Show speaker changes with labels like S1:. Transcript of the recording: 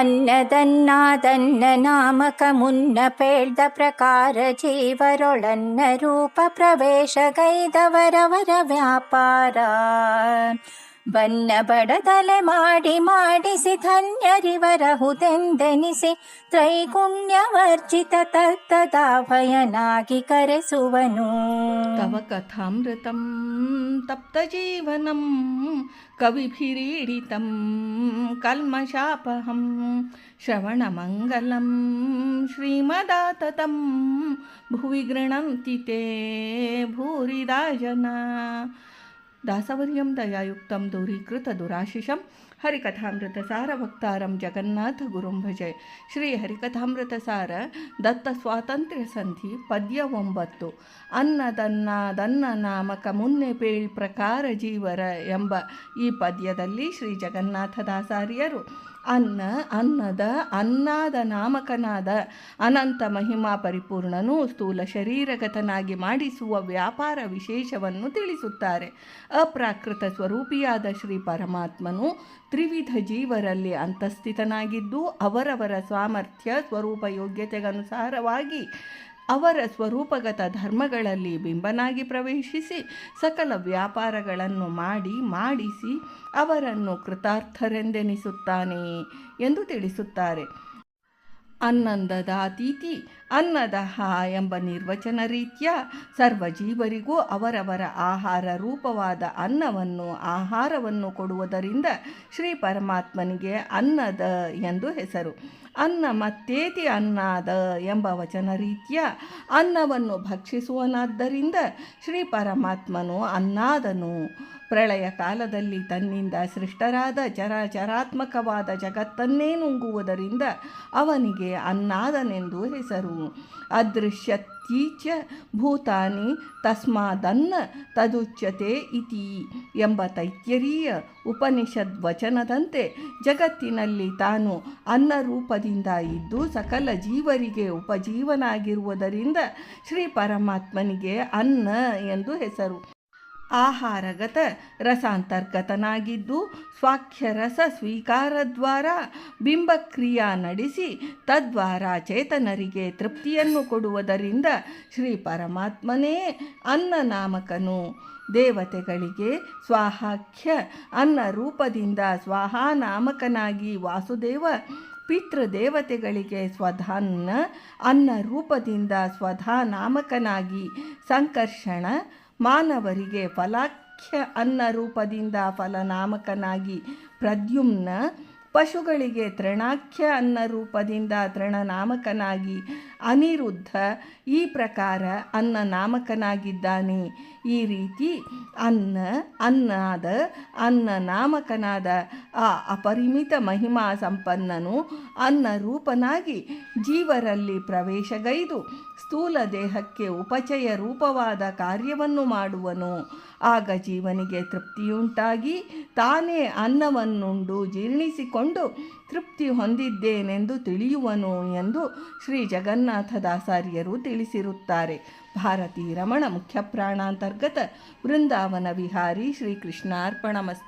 S1: ಅನ್ನದನ್ನಾದನ್ನ ನಾಮಕ ಮುನ್ನ ಪೇಳ್ದ ಪ್ರಕಾರ ಜೀವರೊಳನ್ನ ರೂಪ ಪ್ರವೇಶಗೈದವರವರ ವ್ಯಾಪಾರ ಬನ್ನ ಬಡದಲೆ ಮಾಡಿಸಿ ಧನ್ಯರಿವರಹುದೆಂದೆನಿಸಿ ತ್ರೈಗುಣ್ಯವರ್ಜಿತ ತತ್ತದಾಭಯನಾಗಿ ಕರೆಸುವನು.
S2: ತವ ಕಥಾಮೃತಂ ತಪ್ತಜೀವನಂ ಕವಿಭಿರೀಡಿತಂ ಕಲ್ಮಷಾಪಹಂ ಶ್ರವಣಮಂಗಲಂ ಶ್ರೀಮದಾತತಂ ಭುವಿ ಗೃಣಂತಿ ತೇ ಭೂರಿದಾ ಜನಾ. ದಾಸವರ್ಯಂ ದಯಾಯುಕ್ತಂ ದೂರೀಕೃತ ದುರಾಶಿಷಂ ಹರಿಕಥಾಮೃತಸಾರ ಭಕ್ತಾರಂ ಜಗನ್ನಾಥ ಗುರುಂ ಭಜೆ. ಶ್ರೀ ಹರಿಕಥಾಮೃತಸಾರ ದತ್ತ ಸ್ವಾತಂತ್ರ್ಯ ಸಂಧಿ ಪದ್ಯ 9. ಅನ್ನದನ್ನ ನಾಮಕ ಮುನ್ನೆ ಪೇಳ್ ಪ್ರಕಾರ ಜೀವರ ಎಂಬ ಈ ಪದ್ಯದಲ್ಲಿ ಶ್ರೀ ಜಗನ್ನಾಥದಾಸಾರ್ಯರು ಅನ್ನದ ಅನ್ನಾದ ನಾಮಕನಾದ ಅನಂತ ಮಹಿಮಾ ಪರಿಪೂರ್ಣನು ಸ್ಥೂಲ ಶರೀರಗತನಾಗಿ ಮಾಡಿಸುವ ವ್ಯಾಪಾರ ವಿಶೇಷವನ್ನು ತಿಳಿಸುತ್ತಾರೆ. ಅಪ್ರಾಕೃತ ಸ್ವರೂಪಿಯಾದ ಶ್ರೀ ಪರಮಾತ್ಮನು ತ್ರಿವಿಧ ಜೀವರಲ್ಲಿ ಅಂತಸ್ಥಿತನಾಗಿದ್ದು ಅವರವರ ಸಾಮರ್ಥ್ಯ ಸ್ವರೂಪ ಯೋಗ್ಯತೆಗನುಸಾರವಾಗಿ ಅವರ ಸ್ವರೂಪಗತ ಧರ್ಮಗಳಲ್ಲಿ ಬಿಂಬನಾಗಿ ಪ್ರವೇಶಿಸಿ ಸಕಲ ವ್ಯಾಪಾರಗಳನ್ನು ಮಾಡಿಸಿ ಅವರನ್ನು ಕೃತಾರ್ಥರೆಂದೆನಿಸುತ್ತಾನೆ ಎಂದು ತಿಳಿಸುತ್ತಾರೆ. ಅನ್ನಂದದಾತೀತಿ ಅನ್ನದಹ ಎಂಬ ನಿರ್ವಚನ ರೀತ್ಯ ಸರ್ವಜೀವರಿಗೂ ಅವರವರ ಆಹಾರ ರೂಪವಾದ ಆಹಾರವನ್ನು ಕೊಡುವುದರಿಂದ ಶ್ರೀ ಪರಮಾತ್ಮನಿಗೆ ಅನ್ನದ ಎಂದು ಹೆಸರು. ಅನ್ನ ಮತ್ತೇತಿ ಅನ್ನಾದ ಎಂಬ ವಚನ ರೀತ್ಯ ಅನ್ನವನ್ನು ಭಕ್ಷಿಸುವನಾದ್ದರಿಂದ ಶ್ರೀ ಪರಮಾತ್ಮನು ಅನ್ನಾದನು. ಪ್ರಳಯ ಕಾಲದಲ್ಲಿ ತನ್ನಿಂದ ಸೃಷ್ಟರಾದ ಚರಾಚರಾತ್ಮಕವಾದ ಜಗತ್ತನ್ನೇ ನುಂಗುವುದರಿಂದ ಅವನಿಗೆ ಅನ್ನಾದನೆಂದು ಹೆಸರು. ಅದೃಶ್ಯತೀಚ ಭೂತಾನಿ ತಸ್ಮಾದನ್ನ ತದುಚ್ಯತೆ ಇತಿ ಎಂಬ ತೈತ್ಯರೀಯ ಉಪನಿಷದ್ ವಚನದಂತೆ ಜಗತ್ತಿನಲ್ಲಿ ತಾನು ಅನ್ನ ರೂಪದಿಂದ ಇದ್ದು ಸಕಲ ಜೀವರಿಗೆ ಉಪಜೀವನಾಗಿರುವುದರಿಂದ ಶ್ರೀ ಪರಮಾತ್ಮನಿಗೆ ಅನ್ನ ಎಂದು ಹೆಸರು. ಆಹಾರಗತ ರಸಾಂತರ್ಗತನಾಗಿದ್ದು ಸ್ವಾಖ್ಯರಸ ಸ್ವೀಕಾರದ್ವಾರ ಬಿಂಬಕ್ರಿಯಾ ನಡೆಸಿ ತದ್ವಾರ ಚೇತನರಿಗೆ ತೃಪ್ತಿಯನ್ನು ಕೊಡುವುದರಿಂದ ಶ್ರೀ ಪರಮಾತ್ಮನೇ ಅನ್ನ ನಾಮಕನು. ದೇವತೆಗಳಿಗೆ ಸ್ವಾಹಾಖ್ಯ ಅನ್ನ ರೂಪದಿಂದ ಸ್ವಾಹಾ ನಾಮಕನಾಗಿ ವಾಸುದೇವ, ಪಿತೃದೇವತೆಗಳಿಗೆ ಸ್ವಧಾನ್ನ ಅನ್ನ ರೂಪದಿಂದ ಸ್ವಧಾ ನಾಮಕನಾಗಿ ಸಂಕರ್ಷಣ, ಮಾನವರಿಗೆ ಫಲಾಖ್ಯ ಅನ್ನ ರೂಪದಿಂದ ಫಲನಾಮಕನಾಗಿ ಪ್ರದ್ಯುಮ್ನ, ಪಶುಗಳಿಗೆ ತೃಣಾಖ್ಯ ಅನ್ನ ರೂಪದಿಂದ ತೃಣನಾಮಕನಾಗಿ ಅನಿರುದ್ಧ ಈ ಪ್ರಕಾರ ಅನ್ನ ನಾಮಕನಾಗಿದ್ದಾನೆ. ಈ ರೀತಿ ಅನ್ನ ನಾಮಕನಾದ ಆ ಅಪರಿಮಿತ ಮಹಿಮಾ ಸಂಪನ್ನನು ಅನ್ನ ರೂಪನಾಗಿ ಜೀವರಲ್ಲಿ ಪ್ರವೇಶಗೈದು ಸ್ಥೂಲ ದೇಹಕ್ಕೆ ಉಪಚಯ ರೂಪವಾದ ಕಾರ್ಯವನ್ನು ಮಾಡುವನು. ಆಗ ಜೀವನಿಗೆ ತೃಪ್ತಿಯುಂಟಾಗಿ ತಾನೇ ಅನ್ನವನ್ನುಂಡು ಜೀರ್ಣಿಸಿಕೊಂಡು ತೃಪ್ತಿ ಹೊಂದಿದ್ದೇನೆಂದು ತಿಳಿಯುವನು ಎಂದು ಶ್ರೀ ಜಗನ್ನಾಥದಾಸಾರ್ಯರು ತಿಳಿಸಿರುತ್ತಾರೆ. ಭಾರತೀ ರಮಣ ಮುಖ್ಯ ಪ್ರಾಣಾಂತರ್ಗತ ವೃಂದಾವನ ವಿಹಾರಿ ಶ್ರೀಕೃಷ್ಣಾರ್ಪಣಮಸ್ತು.